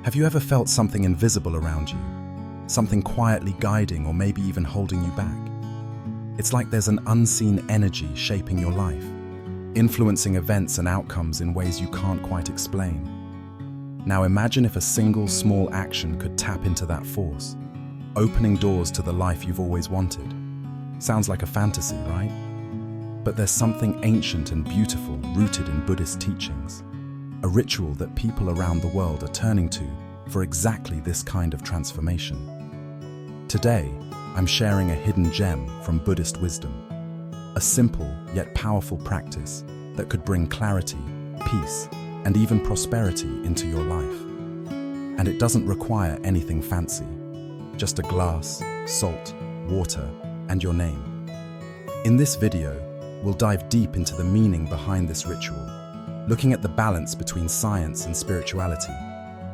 Have you ever felt something invisible around you? Something quietly guiding or maybe even holding you back? It's like there's an unseen energy shaping your life, influencing events and outcomes in ways you can't quite explain. Now imagine if a single small action could tap into that force, opening doors to the life you've always wanted. Sounds like a fantasy, right? But there's something ancient and beautiful rooted in Buddhist teachings, a ritual that people around the world are turning to for exactly this kind of transformation. Today, I'm sharing a hidden gem from Buddhist wisdom, a simple yet powerful practice that could bring clarity, peace, and even prosperity into your life. And it doesn't require anything fancy, just a glass, salt, water, and your name. In this video, we'll dive deep into the meaning behind this ritual, looking at the balance between science and spirituality,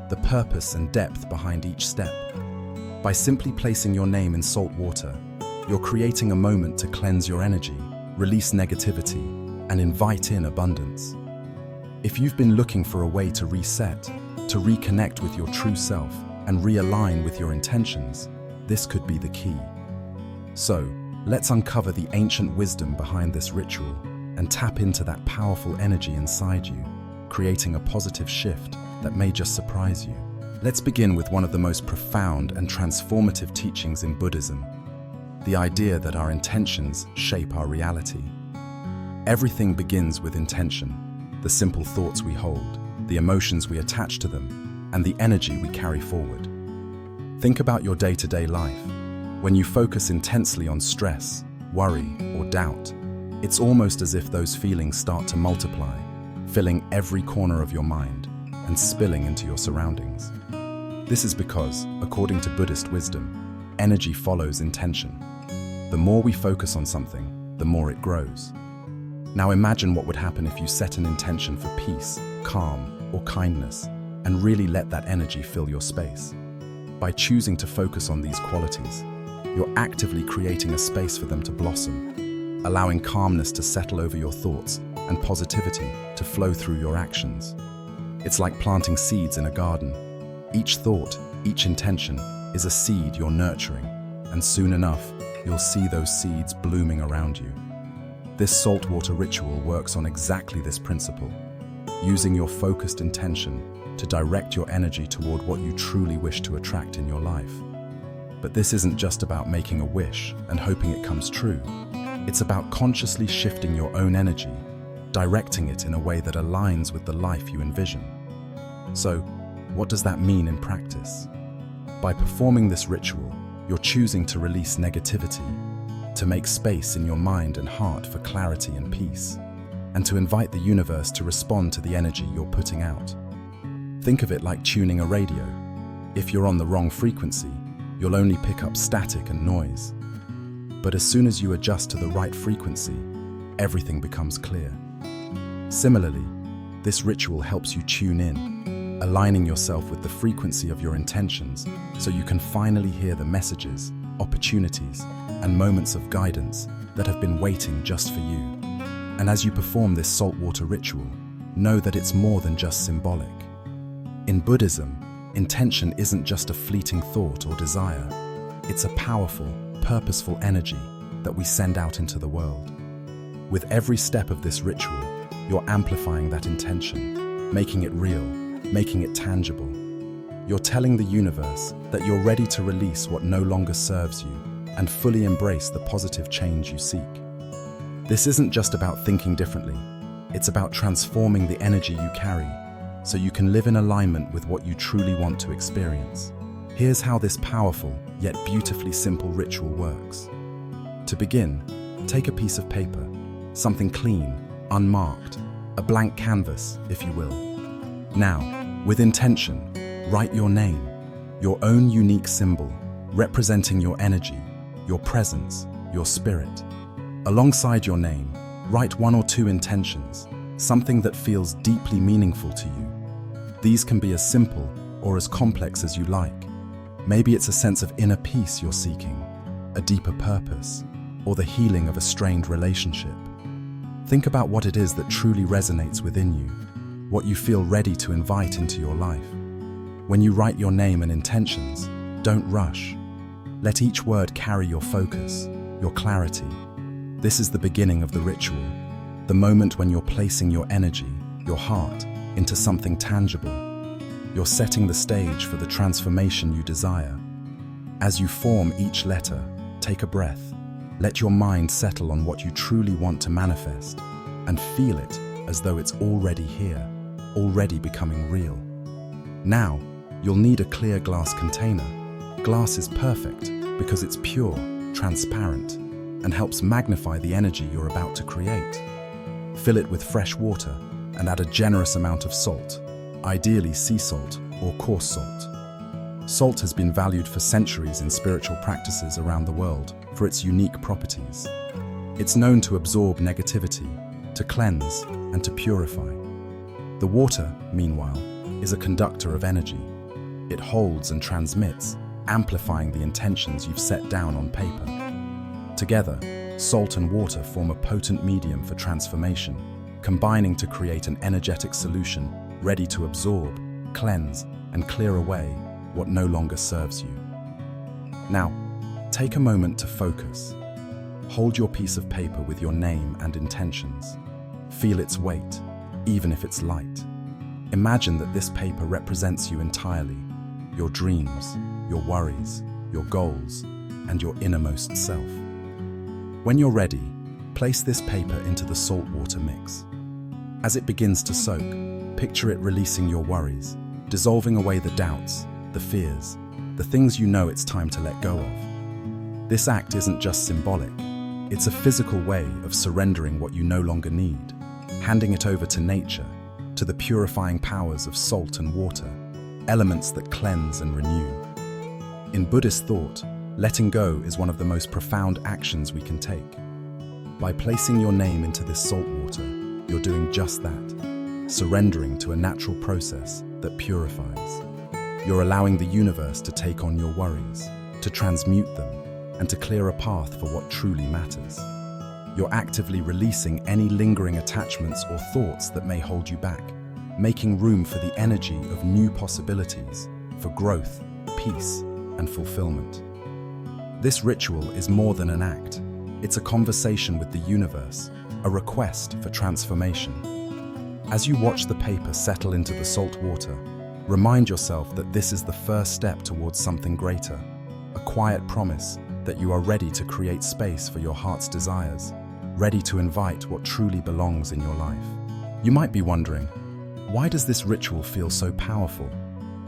the purpose and depth behind each step. By simply placing your name in salt water, you're creating a moment to cleanse your energy, release negativity, and invite in abundance. If you've been looking for a way to reset, to reconnect with your true self, and realign with your intentions, this could be the key. So, let's uncover the ancient wisdom behind this ritual and tap into that powerful energy inside you, creating a positive shift that may just surprise you. Let's begin with one of the most profound and transformative teachings in Buddhism, the idea that our intentions shape our reality. Everything begins with intention, the simple thoughts we hold, the emotions we attach to them, and the energy we carry forward. Think about your day-to-day life. When you focus intensely on stress, worry, or doubt, it's almost as if those feelings start to multiply, filling every corner of your mind and spilling into your surroundings. This is because, according to Buddhist wisdom, energy follows intention. The more we focus on something, the more it grows. Now imagine what would happen if you set an intention for peace, calm, or kindness, and really let that energy fill your space. By choosing to focus on these qualities, you're actively creating a space for them to blossom, allowing calmness to settle over your thoughts and positivity to flow through your actions. It's like planting seeds in a garden. Each thought, each intention is a seed you're nurturing, and soon enough, you'll see those seeds blooming around you. This saltwater ritual works on exactly this principle, using your focused intention to direct your energy toward what you truly wish to attract in your life. But this isn't just about making a wish and hoping it comes true. It's about consciously shifting your own energy, directing it in a way that aligns with the life you envision. So, what does that mean in practice? By performing this ritual, you're choosing to release negativity, to make space in your mind and heart for clarity and peace, and to invite the universe to respond to the energy you're putting out. Think of it like tuning a radio. If you're on the wrong frequency, you'll only pick up static and noise. But as soon as you adjust to the right frequency, everything becomes clear. Similarly, this ritual helps you tune in, aligning yourself with the frequency of your intentions so you can finally hear the messages, opportunities, and moments of guidance that have been waiting just for you. And as you perform this saltwater ritual, know that it's more than just symbolic. In Buddhism, intention isn't just a fleeting thought or desire. It's a powerful, purposeful energy that we send out into the world. With every step of this ritual, you're amplifying that intention, making it real, making it tangible. You're telling the universe that you're ready to release what no longer serves you and fully embrace the positive change you seek. This isn't just about thinking differently. It's about transforming the energy you carry so you can live in alignment with what you truly want to experience. Here's how this powerful, yet beautifully simple ritual works. To begin, take a piece of paper, something clean, unmarked, a blank canvas, if you will. Now, with intention, write your name, your own unique symbol, representing your energy, your presence, your spirit. Alongside your name, write one or two intentions, something that feels deeply meaningful to you. These can be as simple or as complex as you like. Maybe it's a sense of inner peace you're seeking, a deeper purpose, or the healing of a strained relationship. Think about what it is that truly resonates within you, what you feel ready to invite into your life. When you write your name and intentions, don't rush. Let each word carry your focus, your clarity. This is the beginning of the ritual, the moment when you're placing your energy, your heart, into something tangible. You're setting the stage for the transformation you desire. As you form each letter, take a breath. Let your mind settle on what you truly want to manifest, and feel it as though it's already here, already becoming real. Now, you'll need a clear glass container. Glass is perfect because it's pure, transparent, and helps magnify the energy you're about to create. Fill it with fresh water and add a generous amount of salt, ideally sea salt or coarse salt. Salt has been valued for centuries in spiritual practices around the world for its unique properties. It's known to absorb negativity, to cleanse, and to purify. The water, meanwhile, is a conductor of energy. It holds and transmits, amplifying the intentions you've set down on paper. Together, salt and water form a potent medium for transformation, combining to create an energetic solution ready to absorb, cleanse, and clear away what no longer serves you. Now, take a moment to focus. Hold your piece of paper with your name and intentions. Feel its weight, even if it's light. Imagine that this paper represents you entirely, your dreams, your worries, your goals, and your innermost self. When you're ready, place this paper into the salt water mix. As it begins to soak, picture it releasing your worries, dissolving away the doubts, the fears, the things you know it's time to let go of. This act isn't just symbolic, it's a physical way of surrendering what you no longer need, handing it over to nature, to the purifying powers of salt and water, elements that cleanse and renew. In Buddhist thought, letting go is one of the most profound actions we can take. By placing your name into this salt water, you're doing just that, surrendering to a natural process that purifies. You're allowing the universe to take on your worries, to transmute them, and to clear a path for what truly matters. You're actively releasing any lingering attachments or thoughts that may hold you back, making room for the energy of new possibilities, for growth, peace, and fulfillment. This ritual is more than an act. It's a conversation with the universe, a request for transformation. As you watch the paper settle into the salt water, remind yourself that this is the first step towards something greater, a quiet promise that you are ready to create space for your heart's desires, ready to invite what truly belongs in your life. You might be wondering, why does this ritual feel so powerful?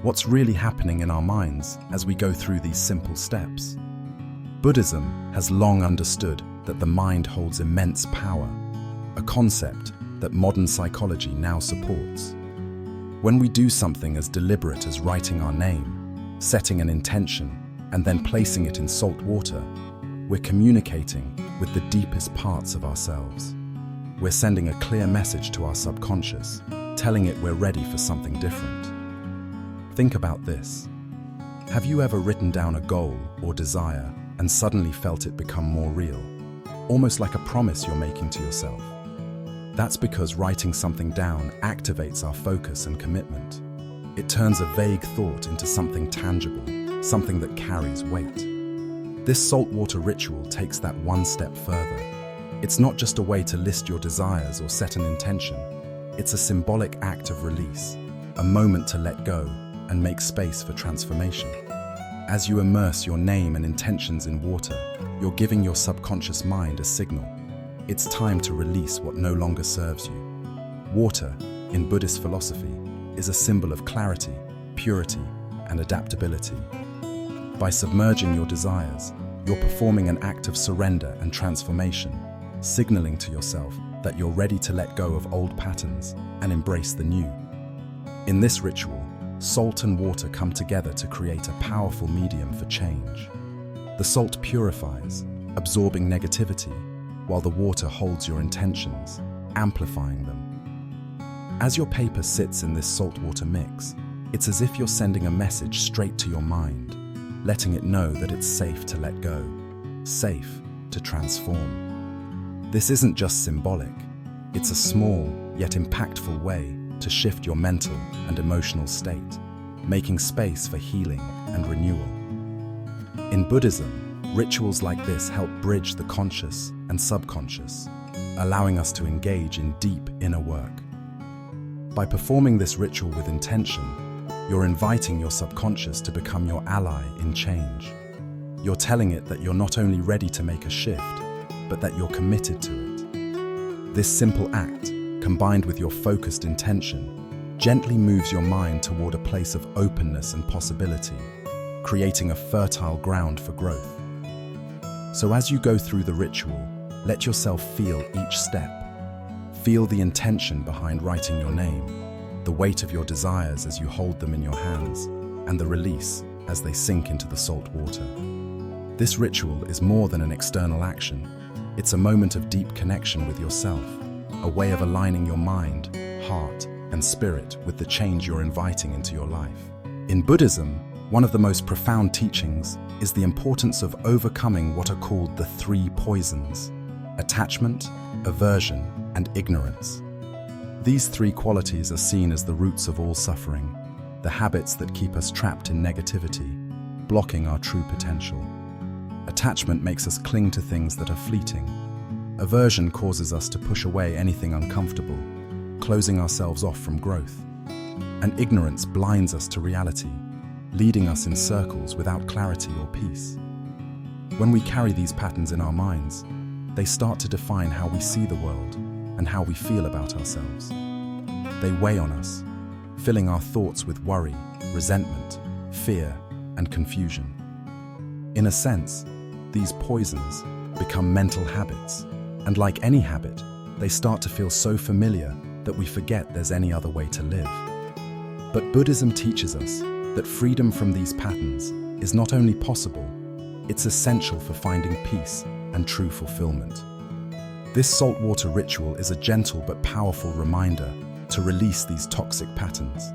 What's really happening in our minds as we go through these simple steps? Buddhism has long understood that the mind holds immense power, a concept that modern psychology now supports. When we do something as deliberate as writing our name, setting an intention, and then placing it in salt water, we're communicating with the deepest parts of ourselves. We're sending a clear message to our subconscious, telling it we're ready for something different. Think about this. Have you ever written down a goal or desire and suddenly felt it become more real? Almost like a promise you're making to yourself. That's because writing something down activates our focus and commitment. It turns a vague thought into something tangible, something that carries weight. This saltwater ritual takes that one step further. It's not just a way to list your desires or set an intention. It's a symbolic act of release, a moment to let go and make space for transformation. As you immerse your name and intentions in water, you're giving your subconscious mind a signal. It's time to release what no longer serves you. Water, in Buddhist philosophy, is a symbol of clarity, purity, and adaptability. By submerging your desires, you're performing an act of surrender and transformation, signaling to yourself that you're ready to let go of old patterns and embrace the new. In this ritual, salt and water come together to create a powerful medium for change. The salt purifies, absorbing negativity, while the water holds your intentions, amplifying them. As your paper sits in this saltwater mix, it's as if you're sending a message straight to your mind, letting it know that it's safe to let go, safe to transform. This isn't just symbolic, it's a small yet impactful way to shift your mental and emotional state. making space for healing and renewal. In Buddhism, rituals like this help bridge the conscious and subconscious, allowing us to engage in deep inner work. By performing this ritual with intention, you're inviting your subconscious to become your ally in change. You're telling it that you're not only ready to make a shift, but that you're committed to it. This simple act, combined with your focused intention, gently moves your mind toward a place of openness and possibility, creating a fertile ground for growth. So as you go through the ritual, let yourself feel each step. Feel the intention behind writing your name, the weight of your desires as you hold them in your hands, and the release as they sink into the salt water. This ritual is more than an external action. It's a moment of deep connection with yourself, a way of aligning your mind, heart, and spirit with the change you're inviting into your life. In Buddhism, one of the most profound teachings is the importance of overcoming what are called the three poisons: attachment, aversion, and ignorance. These three qualities are seen as the roots of all suffering, the habits that keep us trapped in negativity, blocking our true potential. Attachment makes us cling to things that are fleeting. Aversion causes us to push away anything uncomfortable, closing ourselves off from growth. And ignorance blinds us to reality, leading us in circles without clarity or peace. When we carry these patterns in our minds, they start to define how we see the world and how we feel about ourselves. They weigh on us, filling our thoughts with worry, resentment, fear, and confusion. In a sense, these poisons become mental habits, and like any habit, they start to feel so familiar that we forget there's any other way to live. But Buddhism teaches us that freedom from these patterns is not only possible, it's essential for finding peace and true fulfillment. This saltwater ritual is a gentle but powerful reminder to release these toxic patterns.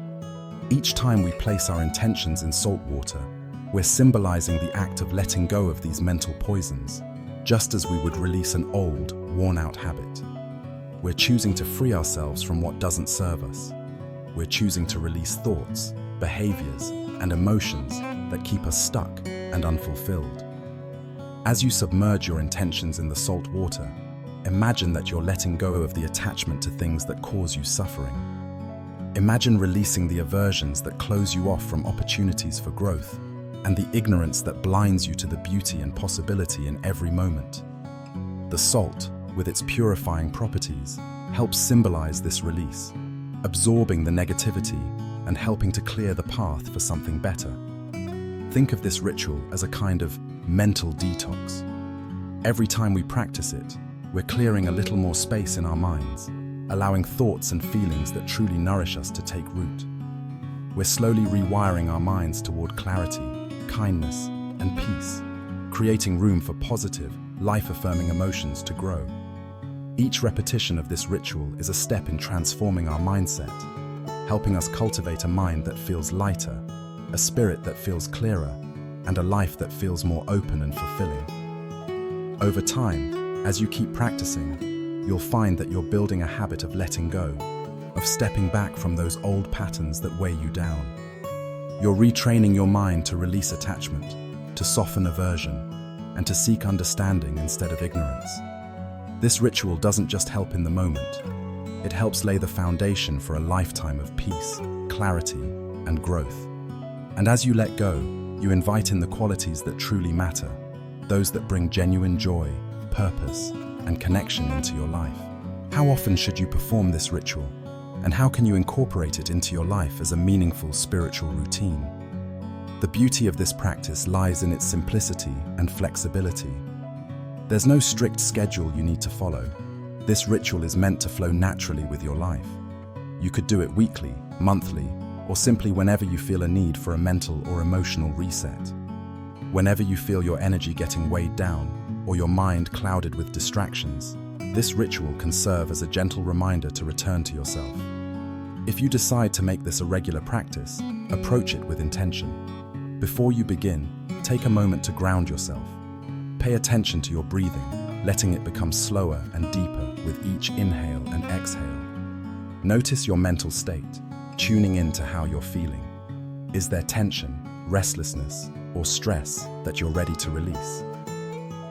Each time we place our intentions in salt water, we're symbolizing the act of letting go of these mental poisons, just as we would release an old, worn-out habit. We're choosing to free ourselves from what doesn't serve us. We're choosing to release thoughts, behaviors, and emotions that keep us stuck and unfulfilled. As you submerge your intentions in the salt water, imagine that you're letting go of the attachment to things that cause you suffering. Imagine releasing the aversions that close you off from opportunities for growth, and the ignorance that blinds you to the beauty and possibility in every moment. The salt, with its purifying properties, helps symbolize this release, absorbing the negativity and helping to clear the path for something better. Think of this ritual as a kind of mental detox. Every time we practice it, we're clearing a little more space in our minds, allowing thoughts and feelings that truly nourish us to take root. We're slowly rewiring our minds toward clarity, kindness, and peace, creating room for positive, life-affirming emotions to grow. Each repetition of this ritual is a step in transforming our mindset, helping us cultivate a mind that feels lighter, a spirit that feels clearer, and a life that feels more open and fulfilling. Over time, as you keep practicing, you'll find that you're building a habit of letting go, of stepping back from those old patterns that weigh you down. You're retraining your mind to release attachment, to soften aversion, and to seek understanding instead of ignorance. This ritual doesn't just help in the moment. It helps lay the foundation for a lifetime of peace, clarity, and growth. And as you let go, you invite in the qualities that truly matter, those that bring genuine joy, purpose, and connection into your life. How often should you perform this ritual? And how can you incorporate it into your life as a meaningful spiritual routine? The beauty of this practice lies in its simplicity and flexibility. There's no strict schedule you need to follow. This ritual is meant to flow naturally with your life. You could do it weekly, monthly, or simply whenever you feel a need for a mental or emotional reset. Whenever you feel your energy getting weighed down or your mind clouded with distractions, this ritual can serve as a gentle reminder to return to yourself. If you decide to make this a regular practice, approach it with intention. Before you begin, take a moment to ground yourself. Pay attention to your breathing, letting it become slower and deeper with each inhale and exhale. Notice your mental state, tuning in to how you're feeling. Is there tension, restlessness, or stress that you're ready to release?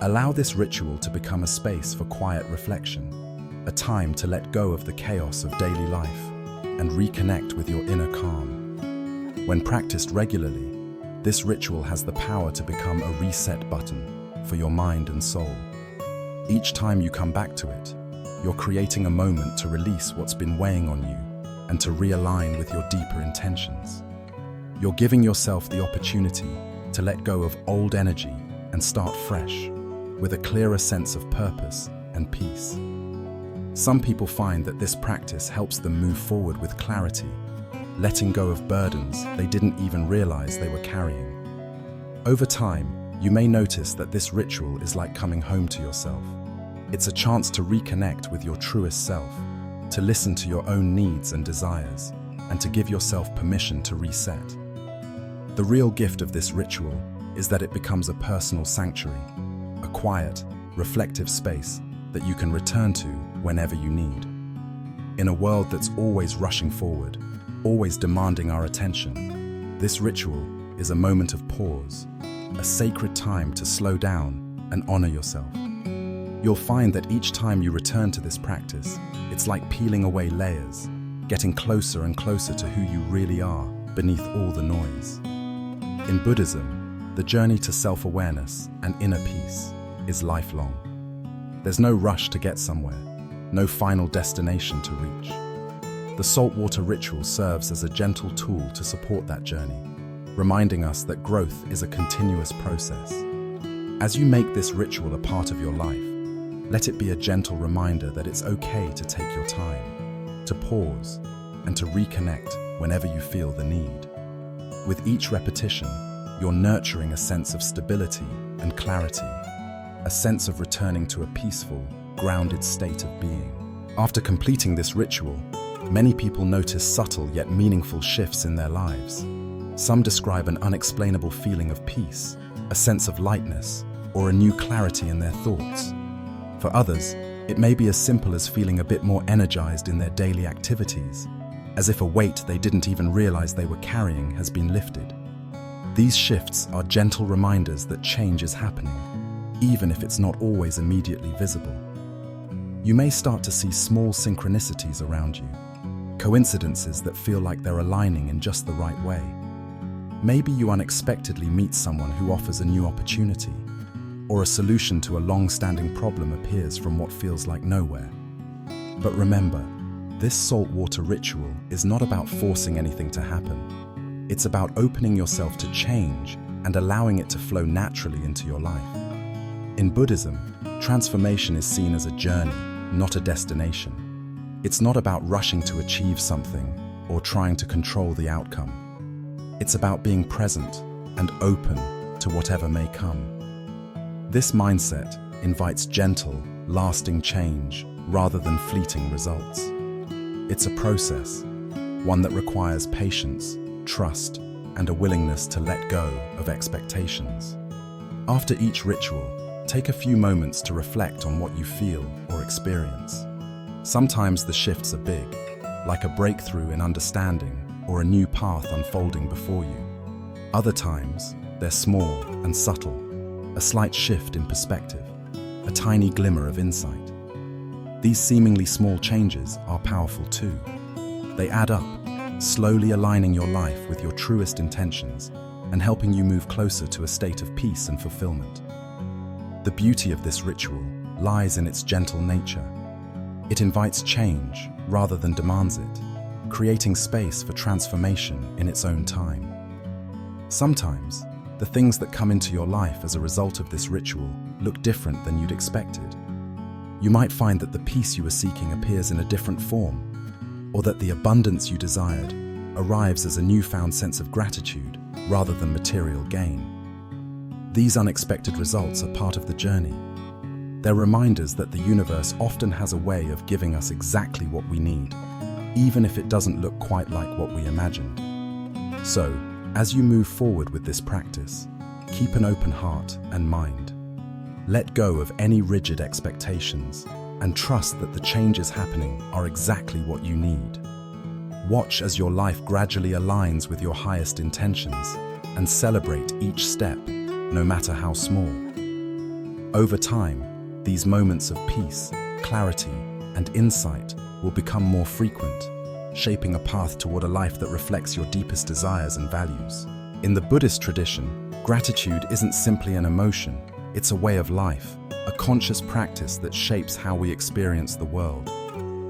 Allow this ritual to become a space for quiet reflection, a time to let go of the chaos of daily life and reconnect with your inner calm. When practiced regularly, this ritual has the power to become a reset button for your mind and soul. Each time you come back to it, you're creating a moment to release what's been weighing on you and to realign with your deeper intentions. You're giving yourself the opportunity to let go of old energy and start fresh, with a clearer sense of purpose and peace. Some people find that this practice helps them move forward with clarity, letting go of burdens they didn't even realize they were carrying. Over time, you may notice that this ritual is like coming home to yourself. It's a chance to reconnect with your truest self, to listen to your own needs and desires, and to give yourself permission to reset. The real gift of this ritual is that it becomes a personal sanctuary, a quiet, reflective space that you can return to whenever you need. In a world that's always rushing forward, always demanding our attention, this ritual is a moment of pause, a sacred time to slow down and honor yourself. You'll find that each time you return to this practice, it's like peeling away layers, getting closer and closer to who you really are beneath all the noise. In Buddhism, the journey to self-awareness and inner peace is lifelong. There's no rush to get somewhere, no final destination to reach. The saltwater ritual serves as a gentle tool to support that journey, reminding us that growth is a continuous process. As you make this ritual a part of your life, let it be a gentle reminder that it's okay to take your time, to pause, and to reconnect whenever you feel the need. With each repetition, you're nurturing a sense of stability and clarity, a sense of returning to a peaceful, grounded state of being. After completing this ritual, many people notice subtle yet meaningful shifts in their lives. Some describe an unexplainable feeling of peace, a sense of lightness, or a new clarity in their thoughts. For others, it may be as simple as feeling a bit more energized in their daily activities, as if a weight they didn't even realize they were carrying has been lifted. These shifts are gentle reminders that change is happening, even if it's not always immediately visible. You may start to see small synchronicities around you, coincidences that feel like they're aligning in just the right way. Maybe you unexpectedly meet someone who offers a new opportunity, or a solution to a long-standing problem appears from what feels like nowhere. But remember, this saltwater ritual is not about forcing anything to happen. It's about opening yourself to change and allowing it to flow naturally into your life. In Buddhism, transformation is seen as a journey, not a destination. It's not about rushing to achieve something or trying to control the outcome. It's about being present and open to whatever may come. This mindset invites gentle, lasting change rather than fleeting results. It's a process, one that requires patience, trust, and a willingness to let go of expectations. After each ritual, take a few moments to reflect on what you feel or experience. Sometimes the shifts are big, like a breakthrough in understanding or a new path unfolding before you. Other times, they're small and subtle, a slight shift in perspective, a tiny glimmer of insight. These seemingly small changes are powerful too. They add up, slowly aligning your life with your truest intentions and helping you move closer to a state of peace and fulfillment. The beauty of this ritual lies in its gentle nature. It invites change rather than demands it, creating space for transformation in its own time. Sometimes, the things that come into your life as a result of this ritual look different than you'd expected. You might find that the peace you were seeking appears in a different form, or that the abundance you desired arrives as a newfound sense of gratitude rather than material gain. These unexpected results are part of the journey. They're reminders that the universe often has a way of giving us exactly what we need, even if it doesn't look quite like what we imagined. So, as you move forward with this practice, keep an open heart and mind. Let go of any rigid expectations and trust that the changes happening are exactly what you need. Watch as your life gradually aligns with your highest intentions and celebrate each step, no matter how small. Over time, these moments of peace, clarity, and insight will become more frequent, shaping a path toward a life that reflects your deepest desires and values. In the Buddhist tradition, gratitude isn't simply an emotion, it's a way of life, a conscious practice that shapes how we experience the world.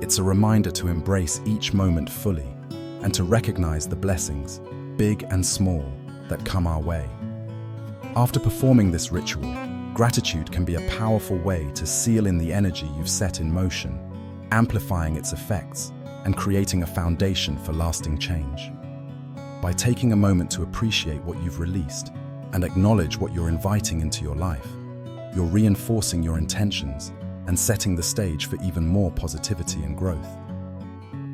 It's a reminder to embrace each moment fully and to recognize the blessings, big and small, that come our way. After performing this ritual, gratitude can be a powerful way to seal in the energy you've set in motion, amplifying its effects and creating a foundation for lasting change. By taking a moment to appreciate what you've released and acknowledge what you're inviting into your life, you're reinforcing your intentions and setting the stage for even more positivity and growth.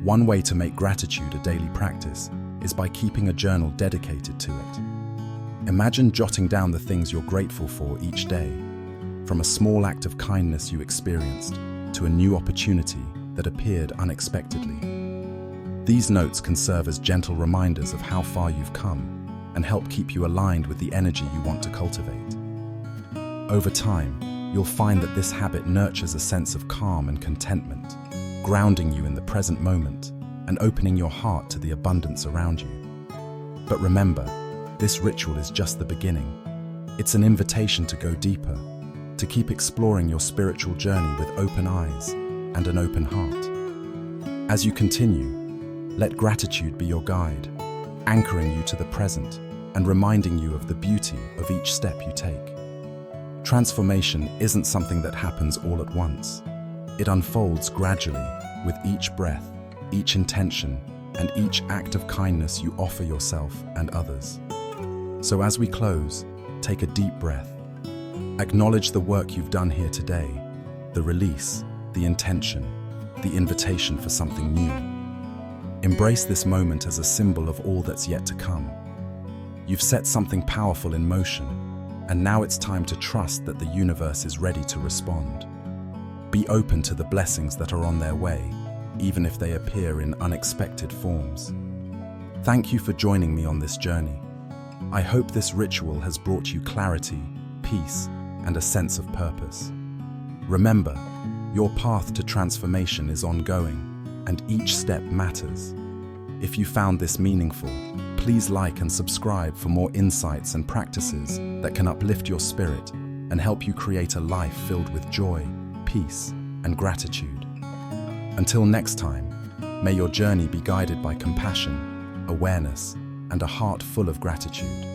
One way to make gratitude a daily practice is by keeping a journal dedicated to it. Imagine jotting down the things you're grateful for each day, from a small act of kindness you experienced to a new opportunity that appeared unexpectedly. These notes can serve as gentle reminders of how far you've come and help keep you aligned with the energy you want to cultivate. Over time, you'll find that this habit nurtures a sense of calm and contentment, grounding you in the present moment and opening your heart to the abundance around you. But remember, this ritual is just the beginning. It's an invitation to go deeper, to keep exploring your spiritual journey with open eyes and an open heart. As you continue, let gratitude be your guide, anchoring you to the present and reminding you of the beauty of each step you take. Transformation isn't something that happens all at once. It unfolds gradually with each breath, each intention, and each act of kindness you offer yourself and others. So as we close, take a deep breath. Acknowledge the work you've done here today, the release, the intention, the invitation for something new. Embrace this moment as a symbol of all that's yet to come. You've set something powerful in motion, and now it's time to trust that the universe is ready to respond. Be open to the blessings that are on their way, even if they appear in unexpected forms. Thank you for joining me on this journey. I hope this ritual has brought you clarity, peace, and a sense of purpose. Remember, your path to transformation is ongoing, and each step matters. If you found this meaningful, please like and subscribe for more insights and practices that can uplift your spirit and help you create a life filled with joy, peace, and gratitude. Until next time, may your journey be guided by compassion, awareness, and a heart full of gratitude.